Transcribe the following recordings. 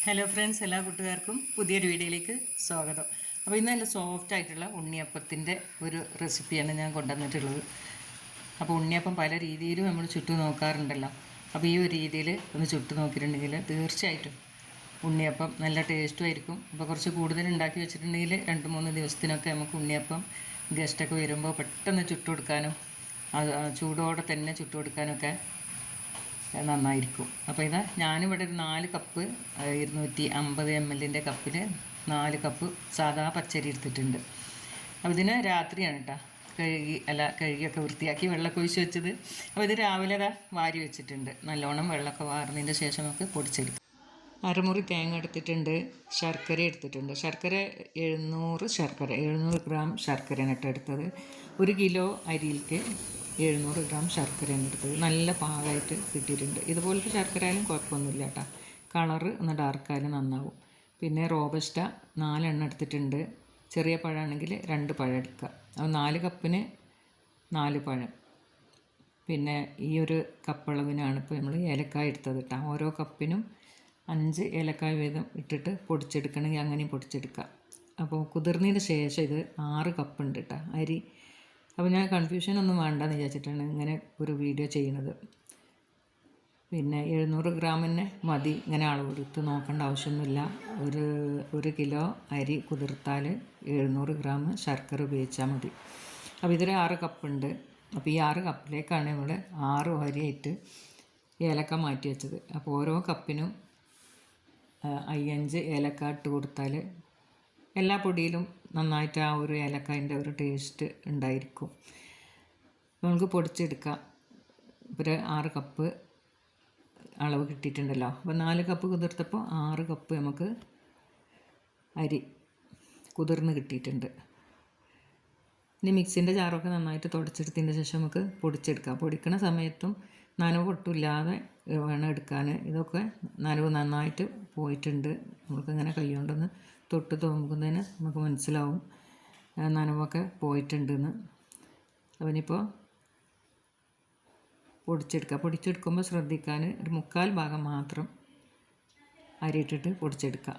Hello friends, എല്ലാ കൂട്ടുകാർക്കും പുതിയൊരു വീഡിയോയിലേക്ക് സ്വാഗതം. അപ്പോൾ ഇന്ന് നല്ല സോഫ്റ്റ് ആയിട്ടുള്ള ഉണ്ണിയപ്പത്തിൻ്റെ ഒരു റെസിപ്പിയാണ് ഞാൻ കൊണ്ടുവന്നിട്ടുള്ളത്. അപ്പോൾ ഉണ്ണിയപ്പം പല രീതിയിലും നമ്മൾ ചുട്ടു നോക്കാറുണ്ടല്ലോ. അപ്പോൾ ഈ ഒരു രീതിയിൽ ഒന്ന് ചുട്ടു നോക്കിയിട്ടുണ്ടെങ്കിൽ തീർച്ചയായിട്ടും ഉണ്ണിയപ്പം നല്ല ടേസ്റ്റും ആയിരിക്കും. അപ്പോൾ കുറച്ച് കൂടുതൽ ഉണ്ടാക്കി വെച്ചിട്ടുണ്ടെങ്കിൽ 2-3 ദിവസത്തിനൊക്കെ നമുക്ക് ഉണ്ണിയപ്പം ഗസ്റ്റൊക്കെ വരുമ്പോൾ പെട്ടെന്ന് ചുട്ടു കൊടുക്കാനും ചൂടോടെ തന്നെ ചുട്ടു കൊടുക്കാനൊക്കെ നന്നായിരിക്കും. അപ്പോൾ ഇതാ ഞാനിവിടെ ഒരു 4 കപ്പ് 250 ml കപ്പിൽ 4 കപ്പ് സാധാ പച്ചരി എടുത്തിട്ടുണ്ട്. അപ്പോൾ ഇതിന് രാത്രിയാണ് കേട്ടോ കഴുകിയൊക്കെ വൃത്തിയാക്കി വെള്ളമൊക്കെ ഒഴിച്ച് വെച്ചത്. അപ്പോൾ ഇത് രാവിലെ വാരി വെച്ചിട്ടുണ്ട്. നല്ലോണം വെള്ളമൊക്കെ വാർന്നതിൻ്റെ ശേഷം നമുക്ക് പൊടിച്ചെടുക്കാം. അരമുറി തേങ്ങ എടുത്തിട്ടുണ്ട്, ശർക്കര എടുത്തിട്ടുണ്ട്. ശർക്കര 700 ഗ്രാം ശർക്കരയാണ് കേട്ടോ എടുത്തത്. 1 കിലോ അരിയിലേക്ക് 700 ഗ്രാം ശർക്കരയാണ് എടുത്തത്. നല്ല പാകമായിട്ട് കിട്ടിയിട്ടുണ്ട്. ഇതുപോലത്തെ ശർക്കര ആയാലും കുഴപ്പമൊന്നുമില്ല കേട്ടോ, കളറ് ഒന്ന് ഡാർക്കായാലും നന്നാവും. പിന്നെ റോബസ്റ്റ 4 എണ്ണം എടുത്തിട്ടുണ്ട്. ചെറിയ പഴമാണെങ്കിൽ 2 പഴം എടുക്കുക. അപ്പോൾ 4 കപ്പിന് 4 പഴം. പിന്നെ ഈ ഒരു കപ്പളവിനാണ് ഇപ്പോൾ നമ്മൾ ഏലക്കായ എടുത്തത് കേട്ടോ. ഓരോ കപ്പിനും 5 ഏലക്കായ വീതം ഇട്ടിട്ട് പൊടിച്ചെടുക്കണമെങ്കിൽ അങ്ങനെയും പൊടിച്ചെടുക്കാം. അപ്പോൾ കുതിർന്നതിന് ശേഷം ഇത് 6 കപ്പ് ഉണ്ട് കേട്ടോ അരി. അപ്പോൾ ഞാൻ കൺഫ്യൂഷനൊന്നും വേണ്ടെന്ന് വിചാരിച്ചിട്ടാണ് ഇങ്ങനെ ഒരു വീഡിയോ ചെയ്യുന്നത്. പിന്നെ 700 ഗ്രാമിന് മതി, ഇങ്ങനെ അളവെടുത്ത് നോക്കേണ്ട ആവശ്യമൊന്നുമില്ല. ഒരു കിലോ അരി കുതിർത്താൽ 700 ഗ്രാം ശർക്കര ഉപയോഗിച്ചാൽ മതി. അപ്പോൾ ഇതിൽ 6 കപ്പുണ്ട്. അപ്പോൾ ഈ 6 കപ്പിലേക്കാണ് നമ്മൾ 6 അരിയായിട്ട് ഏലക്ക മാറ്റി വെച്ചത്. അപ്പോൾ ഓരോ കപ്പിനും 5 ഏലക്ക ഇട്ട് കൊടുത്താൽ എല്ലാ പൊടിയിലും നന്നായിട്ട് ആ ഒരു ഏലക്കായൻ്റെ ഒരു ടേസ്റ്റ് ഉണ്ടായിരിക്കും. നമുക്ക് പൊടിച്ചെടുക്കാം. ഇപ്പോൾ 6 കപ്പ് അളവ് കിട്ടിയിട്ടുണ്ടല്ലോ. അപ്പോൾ 4 കപ്പ് കുതിർത്തപ്പോൾ 6 കപ്പ് നമുക്ക് അരി കുതിർന്ന് കിട്ടിയിട്ടുണ്ട്. ഇനി മിക്സിൻ്റെ ജാറൊക്കെ നന്നായിട്ട് തുടച്ചെടുത്തതിന് ശേഷം നമുക്ക് പൊടിച്ചെടുക്കാം. പൊടിക്കണ സമയത്തും നനവ് ഒട്ടുമില്ലാതെ വേണം എടുക്കാൻ. ഇതൊക്കെ നനവ് നന്നായിട്ട് പോയിട്ടുണ്ട്. നമുക്കിങ്ങനെ കൈ കൊണ്ടൊന്ന് തൊട്ട് തോന്നുന്നതിന് നമുക്ക് മനസ്സിലാവും നനവൊക്കെ പോയിട്ടുണ്ടെന്ന്. അവനിപ്പോൾ പൊടിച്ചെടുക്കുക. പൊടിച്ചെടുക്കുമ്പോൾ ശ്രദ്ധിക്കാൻ ഒരു 1/4 ഭാഗം മാത്രം അരിയിട്ടിട്ട് പൊടിച്ചെടുക്കുക.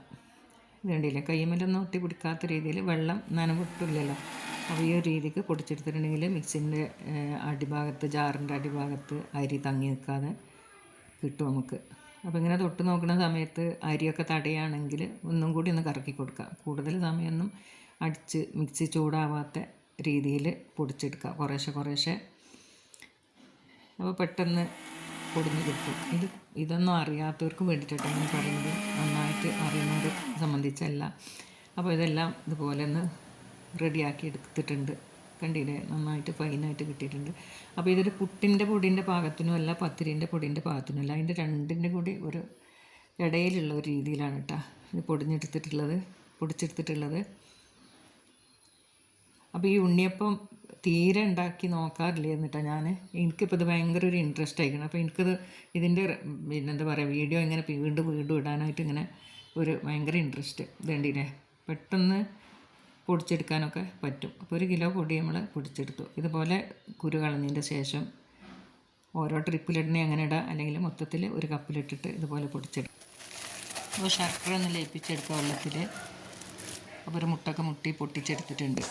വേണ്ടിയില്ല, കയ്യുമ്മലൊന്നും ഒട്ടി പിടിക്കാത്ത രീതിയിൽ, വെള്ളം നനവിട്ടില്ലല്ലോ. അപ്പോൾ ഈ ഒരു രീതിക്ക് പൊടിച്ചെടുത്തിട്ടുണ്ടെങ്കിൽ മിക്സിൻ്റെ അടിഭാഗത്ത്, ജാറിൻ്റെ അടിഭാഗത്ത് അരി തങ്ങി നിൽക്കാതെ കിട്ടും നമുക്ക്. അപ്പോൾ ഇങ്ങനെ തൊട്ട് നോക്കുന്ന സമയത്ത് അരിയൊക്കെ തടയുകയാണെങ്കിൽ ഒന്നും കൂടി ഒന്ന് കറക്കി കൊടുക്കുക. കൂടുതൽ സമയമൊന്നും അടിച്ച് മിക്സി ചൂടാവാത്ത രീതിയിൽ പൊടിച്ചെടുക്കുക, കുറേശ്ശെ. അപ്പോൾ പെട്ടെന്ന് പൊടിഞ്ഞ് കിട്ടും. ഇതൊന്നും അറിയാത്തവർക്ക് വേണ്ടിയിട്ടാണ് ഞാൻ പറയുന്നത്, നന്നായിട്ട് അറിയുന്നവരെ സംബന്ധിച്ചല്ല. അപ്പോൾ ഇതെല്ലാം ഇതുപോലെ ഒന്ന് റെഡിയാക്കി എടുത്തിട്ടുണ്ട്. കണ്ടില്ലേ, നന്നായിട്ട് ഫൈനായിട്ട് കിട്ടിയിട്ടുണ്ട്. അപ്പോൾ ഇതൊരു പുട്ടിൻ്റെ പൊടിൻ്റെ പാകത്തിനുമല്ല, പത്തിരിൻ്റെ പൊടിൻ്റെ പാകത്തിനുമല്ല, അതിൻ്റെ രണ്ടിൻ്റെ കൂടി ഒരു ഇടയിലുള്ള ഒരു രീതിയിലാണ് കേട്ടോ ഇത് പൊടിച്ചെടുത്തിട്ടുള്ളത്. അപ്പോൾ ഈ ഉണ്ണിയപ്പം തീരെ ഉണ്ടാക്കി നോക്കാറില്ല എന്നിട്ടാണ് എനിക്കിപ്പോൾ ഇത് ഭയങ്കര ഒരു ഇൻട്രസ്റ്റ് ആയിരിക്കണം. അപ്പോൾ എനിക്കത് ഇതിൻ്റെ എന്താ പറയുക, വീഡിയോ ഇങ്ങനെ വീണ്ടും ഇടാനായിട്ട് ഇങ്ങനെ ഒരു ഭയങ്കര ഇൻട്രസ്റ്റ്. ഇതുണ്ടില്ലേ, പെട്ടെന്ന് പൊടിച്ചെടുക്കാനൊക്കെ പറ്റും. അപ്പോൾ 1 കിലോ പൊടി നമ്മൾ പൊടിച്ചെടുത്തു. ഇതുപോലെ കുരു കളഞ്ഞതിൻ്റെ ശേഷം ഓരോ ട്രിപ്പിലിടണേ അങ്ങനെ ഇടാം, അല്ലെങ്കിൽ മൊത്തത്തിൽ 1 കപ്പിലിട്ടിട്ട് ഇതുപോലെ പൊടിച്ചെടുക്കും. അപ്പോൾ ശർക്കര ഒന്ന് ലയിപ്പിച്ചെടുക്കുക വെള്ളത്തിൽ. അപ്പോൾ ഒരു മുട്ടൊക്കെ മുട്ടി പൊട്ടിച്ചെടുത്തിട്ടുണ്ട്.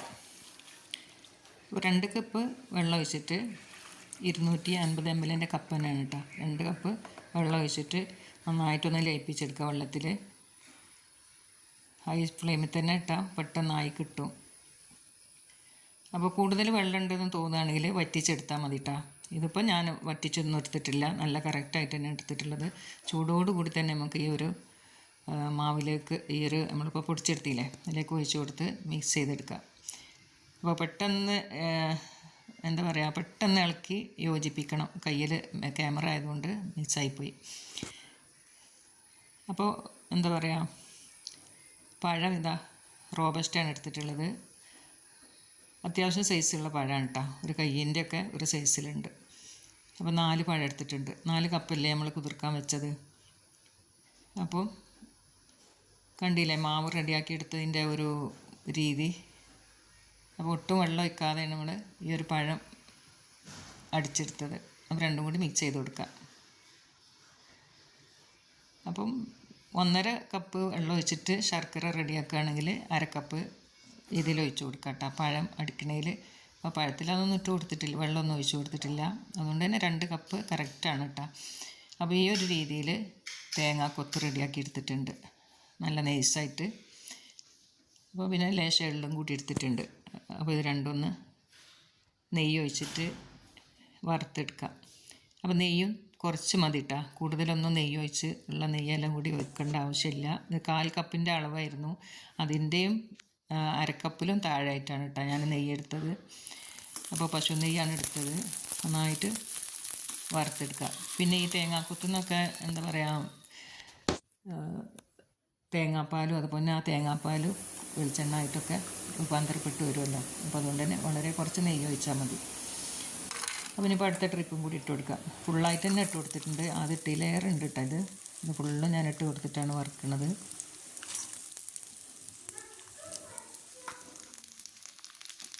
അപ്പോൾ 2 കപ്പ് വെള്ളം ഒഴിച്ചിട്ട് 250 ml കപ്പ് തന്നെയാണ് കേട്ടോ. 2 കപ്പ് വെള്ളം ഒഴിച്ചിട്ട് നന്നായിട്ടൊന്ന് ലയിപ്പിച്ചെടുക്കുക വെള്ളത്തിൽ. ഹൈ ഫ്ലെയിമിൽ തന്നെ ഇട്ടാൽ പെട്ടെന്നായി കിട്ടും. അപ്പോൾ കൂടുതൽ വെള്ളം ഉണ്ടെന്ന് തോന്നുകയാണെങ്കിൽ വറ്റിച്ചെടുത്താൽ മതി കേട്ടോ. ഇതിപ്പോൾ ഞാൻ വറ്റിച്ചൊന്നും എടുത്തിട്ടില്ല, നല്ല കറക്റ്റായിട്ട് തന്നെ എടുത്തിട്ടുള്ളത്. ചൂടോടുകൂടി തന്നെ നമുക്ക് ഈ ഒരു മാവിലേക്ക് നമ്മളിപ്പോൾ പൊടിച്ചെടുത്തില്ലേ അതിലേക്ക് ഒഴിച്ച് കൊടുത്ത് മിക്സ് ചെയ്തെടുക്കാം. അപ്പോൾ പെട്ടെന്ന് എന്താ പറയുക, പെട്ടെന്ന് ഇളക്കി യോജിപ്പിക്കണം. കയ്യിൽ ക്യാമറ ആയതുകൊണ്ട് മിക്സായിപ്പോയി. അപ്പോൾ എന്താ പറയുക, പഴം റോബസ്റ്റാണ് എടുത്തിട്ടുള്ളത്. അത്യാവശ്യം സൈസുള്ള പഴമാണ് കേട്ടോ, ഒരു കയ്യിൻ്റെയൊക്കെ ഒരു സൈസിലുണ്ട്. അപ്പോൾ 4 പഴം എടുത്തിട്ടുണ്ട്. 4 കപ്പല്ലേ നമ്മൾ കുതിർക്കാൻ വെച്ചത്. അപ്പോൾ കണ്ടില്ലേ മാവ് റെഡിയാക്കി എടുത്തതിൻ്റെ ഒരു രീതി. അപ്പോൾ ഒട്ടും വെള്ളം ഒഴിക്കാതെയാണ് നമ്മൾ ഈ ഒരു പഴം അടിച്ചെടുത്തത്. അപ്പോൾ രണ്ടും കൂടി മിക്സ് ചെയ്ത് കൊടുക്കുക. അപ്പം 1.5 കപ്പ് വെള്ളം ഒഴിച്ചിട്ട് ശർക്കര റെഡിയാക്കുകയാണെങ്കിൽ 1/2 കപ്പ് ഇതിലൊഴിച്ച് കൊടുക്കാം കേട്ടോ. പഴം അടിക്കണേൽ അപ്പോൾ പഴത്തിൽ അതൊന്നും ഇട്ട് കൊടുത്തിട്ടില്ല, വെള്ളമൊന്നും ഒഴിച്ച് കൊടുത്തിട്ടില്ല. അതുകൊണ്ട് തന്നെ 2 കപ്പ് കറക്റ്റാണ് കേട്ടോ. അപ്പോൾ ഈ ഒരു രീതിയിൽ തേങ്ങാക്കൊത്ത് റെഡിയാക്കി എടുത്തിട്ടുണ്ട്, നല്ല നൈസായിട്ട്. അപ്പോൾ പിന്നെ ലേശം എള്ളും കൂടി എടുത്തിട്ടുണ്ട്. അപ്പോൾ ഇത് രണ്ടൊന്ന് നെയ്യ് ഒഴിച്ചിട്ട് വറുത്തെടുക്കാം. അപ്പോൾ നെയ്യും കുറച്ച് മതി കേട്ടോ, കൂടുതലൊന്നും നെയ്യ് ഒഴിച്ച് ഉള്ള നെയ്യെല്ലാം കൂടി ഒഴിക്കേണ്ട ആവശ്യമില്ല. ഇത് 1/4 കപ്പിൻ്റെ അളവായിരുന്നു, അതിൻ്റെയും 1/2 കപ്പിലും താഴെയായിട്ടാണ് കേട്ടോ ഞാൻ നെയ്യ് എടുത്തത്. അപ്പോൾ പശു നെയ്യാണ് എടുത്തത്. നന്നായിട്ട് വറുത്തെടുക്കുക. പിന്നെ ഈ തേങ്ങാക്കൊത്തുനിന്നൊക്കെ എന്താ പറയുക, തേങ്ങാപ്പാലും അതുപോലെ ആ തേങ്ങാപ്പാൽ വെളിച്ചെണ്ണ ആയിട്ടൊക്കെ രൂപാന്തരപ്പെട്ട് വരുമല്ലോ. അപ്പോൾ അതുകൊണ്ട് തന്നെ വളരെ കുറച്ച് നെയ്യ് ഒഴിച്ചാൽ മതി. അപ്പോൾ ഇനിയിപ്പോൾ അടുത്ത ട്രിപ്പും കൂടി ഇട്ട് കൊടുക്കാം. ഫുള്ളായിട്ട് തന്നെ ഇട്ട് കൊടുത്തിട്ടുണ്ട്, അത് ഇട്ടിലേറെ ഉണ്ട് കേട്ടോ. ഇത് ഫുള്ളും ഞാൻ ഇട്ട് കൊടുത്തിട്ടാണ് വറുക്കുന്നത്.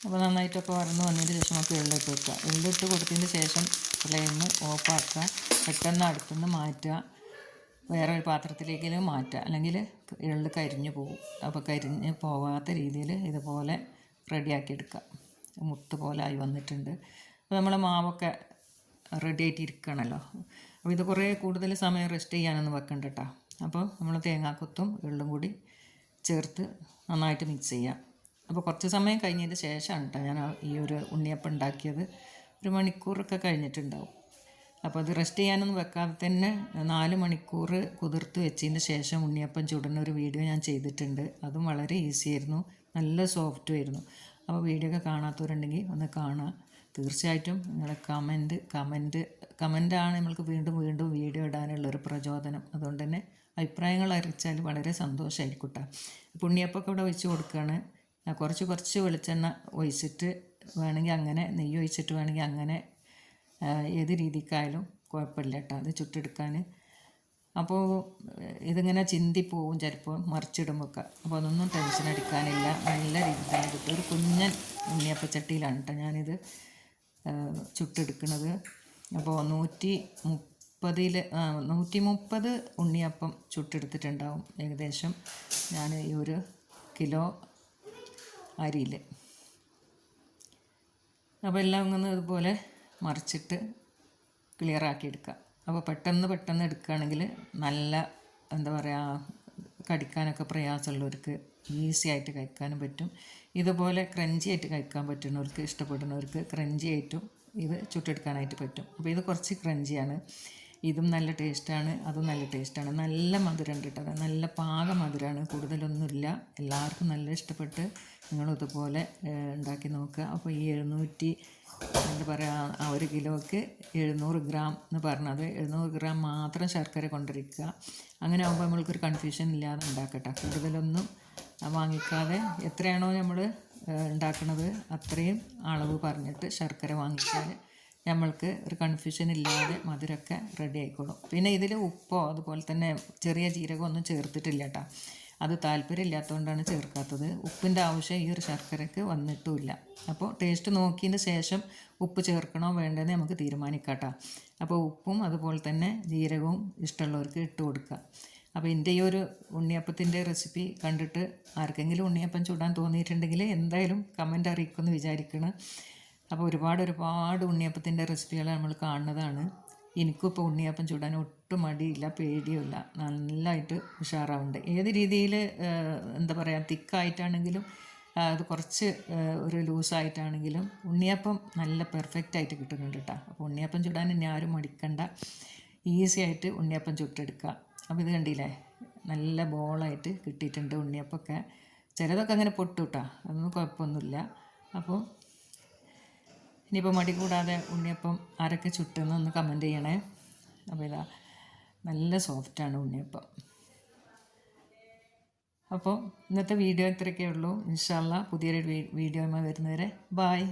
അപ്പോൾ നന്നായിട്ടൊക്കെ വറന്ന് വന്നതിന് ശേഷം നമുക്ക് എള്ളിട്ട് വെക്കുക. എള്ളിട്ട് കൊടുത്തതിന് ശേഷം ഫ്ലെയിം ഓഫാക്കുക, പെട്ടെന്ന് അടുത്തുനിന്ന് മാറ്റുക, വേറെ ഒരു പാത്രത്തിലേക്കെങ്കിലും മാറ്റുക, അല്ലെങ്കിൽ എള്ള് കരിഞ്ഞു പോകും. അപ്പോൾ കരിഞ്ഞ് പോകാത്ത രീതിയിൽ ഇതുപോലെ റെഡിയാക്കി എടുക്കുക. മുത്ത് പോലെ ആയി വന്നിട്ടുണ്ട്. അപ്പോൾ നമ്മൾ മാവൊക്കെ റെഡി ആയിട്ട് ഇരിക്കണമല്ലോ. അപ്പോൾ ഇത് കുറേ കൂടുതൽ സമയം റെസ്റ്റ് ചെയ്യാനൊന്നും വെക്കണ്ട കേട്ടോ. അപ്പോൾ നമ്മൾ തേങ്ങാക്കൊത്തും എള്ളും കൂടി ചേർത്ത് നന്നായിട്ട് മിക്സ് ചെയ്യാം. അപ്പോൾ കുറച്ച് സമയം കഴിഞ്ഞതിന് ശേഷമാണ് കേട്ടോ ഞാൻ ഈ ഒരു ഉണ്ണിയപ്പം ഉണ്ടാക്കിയത്. 1 മണിക്കൂറൊക്കെ കഴിഞ്ഞിട്ടുണ്ടാവും. അപ്പോൾ അത് റെസ്റ്റ് ചെയ്യാനൊന്നും വെക്കാതെ തന്നെ 4 മണിക്കൂർ കുതിർത്ത് വെച്ചതിന് ശേഷം ഉണ്ണിയപ്പം ചുടുന്ന ഒരു വീഡിയോ ഞാൻ ചെയ്തിട്ടുണ്ട്. അതും വളരെ ഈസി ആയിരുന്നു, നല്ല സോഫ്റ്റും ആയിരുന്നു. അപ്പോൾ വീഡിയോ ഒക്കെ കാണാത്തവരുണ്ടെങ്കിൽ ഒന്ന് കാണുക. തീർച്ചയായിട്ടും നിങ്ങളെ കമൻറ്റാണ് നമ്മൾക്ക് വീണ്ടും വീണ്ടും വീഡിയോ ഇടാനുള്ളൊരു പ്രചോദനം. അതുകൊണ്ട് തന്നെ അഭിപ്രായങ്ങൾ അറിയിച്ചാൽ വളരെ സന്തോഷമായിരിക്കും കേട്ടോ. അപ്പോൾ ഉണ്ണിയപ്പമൊക്കെ ഇവിടെ വെച്ച് കൊടുക്കുകയാണ്. കുറച്ച് വെളിച്ചെണ്ണ ഒഴിച്ചിട്ട് വേണമെങ്കിൽ അങ്ങനെ, നെയ്യ് ഒഴിച്ചിട്ട് വേണമെങ്കിൽ അങ്ങനെ, ഏത് രീതിക്കായാലും കുഴപ്പമില്ല കേട്ടോ അത് ചുട്ടെടുക്കാൻ. അപ്പോൾ ഇതിങ്ങനെ ചിന്തിപ്പോവും ചിലപ്പോൾ മറിച്ചിടുമ്പോൾ. അപ്പോൾ അതൊന്നും ടെൻഷൻ അടിക്കാനില്ല, നല്ല രീതിയിൽ തന്നെ കിട്ടും. ഒരു കുഞ്ഞൻ ഉണ്ണിയപ്പച്ചട്ടിയിലാണ് കേട്ടോ ഞാനിത് ചുട്ടെടുക്കുന്നത്. അപ്പോൾ 130 ഉണ്ണിയപ്പം ചുട്ടെടുത്തിട്ടുണ്ടാവും ഏകദേശം ഞാൻ ഈ 1 കിലോ അരിയിൽ. അപ്പോൾ എല്ലാം ഒന്ന് ഇതുപോലെ മറിച്ചിട്ട് ക്ലിയറാക്കി എടുക്കുക. അപ്പോൾ പെട്ടെന്ന് എടുക്കുകയാണെങ്കിൽ നല്ല എന്താ പറയുക, കടിക്കാനൊക്കെ പ്രയാസമുള്ളവർക്ക് ഈസി ആയിട്ട് കഴിക്കാനും പറ്റും. ഇതുപോലെ ക്രഞ്ചി ആയിട്ട് കഴിക്കാൻ പറ്റുന്നവർക്ക്, ഇഷ്ടപ്പെടുന്നവർക്ക് ക്രഞ്ചി ആയിട്ടും ഇത് ചുട്ടെടുക്കാനായിട്ട് പറ്റും. അപ്പോൾ ഇത് കുറച്ച് ക്രഞ്ചിയാണ്, ഇതും നല്ല ടേസ്റ്റാണ്, അതും നല്ല ടേസ്റ്റാണ്. നല്ല മധുരം ഉണ്ട് കേട്ടോ, നല്ല പാക മധുരമാണ്, കൂടുതലൊന്നുമില്ല. എല്ലാവർക്കും നല്ല ഇഷ്ടപ്പെട്ട് നിങ്ങളിതുപോലെ ഉണ്ടാക്കി നോക്കുക. അപ്പോൾ ഈ 700 എന്താ പറയുക, 1 കിലോയ്ക്ക് 700 ഗ്രാം എന്ന് പറഞ്ഞത് 700 ഗ്രാം മാത്രം ശർക്കര കൊണ്ടിരിക്കുക. അങ്ങനെ ആകുമ്പോൾ നമ്മൾക്കൊരു കൺഫ്യൂഷൻ ഇല്ലാതെ ഉണ്ടാക്കട്ടെ. കൂടുതലൊന്നും വാങ്ങിക്കാതെ എത്രയാണോ നമ്മൾ ഉണ്ടാക്കുന്നത് അത്രയും അളവ് പറഞ്ഞിട്ട് ശർക്കര വാങ്ങിച്ചാൽ നമ്മൾക്ക് ഒരു കൺഫ്യൂഷൻ ഇല്ലാതെ മധുരമൊക്കെ റെഡി ആയിക്കോളും. പിന്നെ ഇതിൽ ഉപ്പോ അതുപോലെ തന്നെ ചെറിയ ജീരകം ഒന്നും ചേർത്തിട്ടില്ല കേട്ടോ. അത് താല്പര്യമില്ലാത്തതുകൊണ്ടാണ് ചേർക്കാത്തത്. ഉപ്പിൻ്റെ ആവശ്യം ഈ ഒരു ശർക്കരയ്ക്ക് വന്നിട്ടുമില്ല. അപ്പോൾ ടേസ്റ്റ് നോക്കിയതിന് ശേഷം ഉപ്പ് ചേർക്കണോ വേണ്ടതെന്ന് നമുക്ക് തീരുമാനിക്കാം കേട്ടോ. അപ്പോൾ ഉപ്പും അതുപോലെ തന്നെ ജീരകവും ഇഷ്ടമുള്ളവർക്ക് ഇട്ട് കൊടുക്കുക. അപ്പോൾ എൻ്റെ ഈ ഒരു ഉണ്ണിയപ്പത്തിൻ്റെ റെസിപ്പി കണ്ടിട്ട് ആർക്കെങ്കിലും ഉണ്ണിയപ്പം ചൂടാൻ തോന്നിയിട്ടുണ്ടെങ്കിൽ എന്തായാലും കമൻ്റ് അറിയിക്കുമെന്ന് വിചാരിക്കണം. അപ്പോൾ ഒരുപാട് ഉണ്ണിയപ്പത്തിൻ്റെ റെസിപ്പികൾ നമ്മൾ കാണുന്നതാണ്. എനിക്കിപ്പോൾ ഉണ്ണിയപ്പം ചൂടാൻ ഒട്ടും മടിയില്ല, പേടിയുമില്ല, നല്ലതായിട്ട് ഉഷാറാവുന്നുണ്ട്. ഏത് രീതിയിൽ എന്താ പറയുക, തിക്കായിട്ടാണെങ്കിലും അത് കുറച്ച് ഒരു ലൂസായിട്ടാണെങ്കിലും ഉണ്ണിയപ്പം നല്ല പെർഫെക്റ്റായിട്ട് കിട്ടുന്നുണ്ട് കേട്ടോ. അപ്പോൾ ഉണ്ണിയപ്പം ചുടാൻ ഇനി ആരും മടിക്കണ്ട, ഈസി ആയിട്ട് ഉണ്ണിയപ്പം ചുട്ടെടുക്കുക. അപ്പോൾ ഇത് കണ്ടില്ലേ, നല്ല ബോളായിട്ട് കിട്ടിയിട്ടുണ്ട് ഉണ്ണിയപ്പമൊക്കെ. ചിലതൊക്കെ അങ്ങനെ പൊട്ടു കേട്ടോ, അതൊന്നും കുഴപ്പമൊന്നുമില്ല. അപ്പോൾ ഇനിയിപ്പോൾ മടി കൂടാതെ ഉണ്ണിയപ്പം ആരൊക്കെ ചുട്ടെന്നൊന്ന് കമൻറ്റ് ചെയ്യണേ. അപ്പോൾ ഇതാ നല്ല സോഫ്റ്റാണ് ഉണ്ണിയപ്പം. അപ്പോൾ ഇന്നത്തെ വീഡിയോ ഇത്രയൊക്കെ ഉള്ളൂ. ഇൻഷാ അല്ലാഹ് പുതിയൊരു വീഡിയോയുമായി വരുന്നവരെ ബായ്.